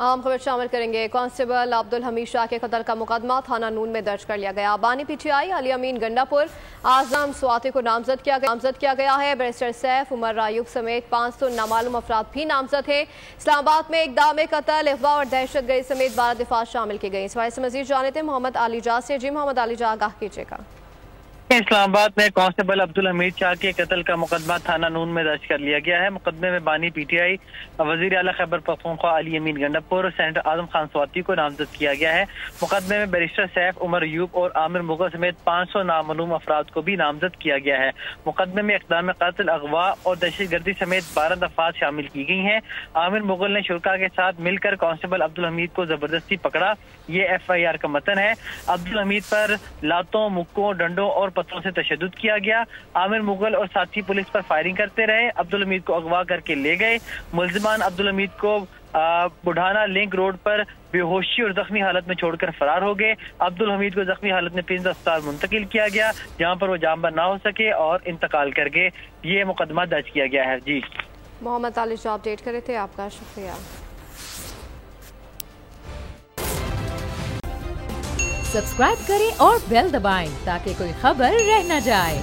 अहम खबर शामिल करेंगे। कांस्टेबल अब्दुल हमीद शाह के कत्ल का मुकदमा थाना नून में दर्ज कर लिया गया। बानी पीटीआई अली अमीन गंडापुर आजम स्वाति को नामजद किया गया है। बैरिस्टर सैफ उमर रायूब समेत 500 नामालूम अफराद भी नामजद है। इस्लामाबाद में इक़दाम कत्ल, अगवा और दहशत गर्दी समेत 12 दफात शामिल की गई। इस बारे से मजीद जाने थे मोहम्मद अली जा से। जी मोहम्मद अली जा, आगाह कीजिएगा। इस्लामाबाद में कांस्टेबल अब्दुल हमीद शाह के कत्ल का मुकदमा थाना नून में दर्ज कर लिया गया है। मुकदमे में बानी पीटीआई वजीर आला खैबर पख्तूनख्वा अली अमीन गंडापुर और सेनेटर आजम खान स्वाति को नामजद किया गया है। मुकदमे में बैरिस्टर सैफ उमर यूब और आमिर मुगल समेत 500 नामालूम अफराद को भी नामजद किया गया है। मुकदमे में इक़दाम कत्ल, अगवा और दहशत गर्दी समेत 12 दफात शामिल की गई हैं। आमिर मुगल ने शुरका के साथ मिलकर कांस्टेबल अब्दुल हमीद को जबरदस्ती पकड़ा। ये FIR का मतन है। अब्दुल हमीद पर लातों, मुक्कों, डंडों और पत्थरों से तशद्दुद किया गया। आमिर मुगल और साथी पुलिस पर फायरिंग करते रहे। अब्दुल हमीद को अगवा करके ले गए। मुल्जिमान अब्दुल हमीद को बुढ़ाना लिंक रोड पर बेहोशी और जख्मी हालत में छोड़कर फरार हो गए। अब्दुल हमीद को जख्मी हालत में प्रिंस अस्पताल मुंतकिल किया गया, जहां पर वो जामबर ना हो सके और इंतकाल कर गए। ये मुकदमा दर्ज किया गया है। जी मोहम्मद अली जो अपडेट कर रहे थे, आपका शुक्रिया। सब्सक्राइब करें और बेल दबाएं ताकि कोई खबर रह न जाए।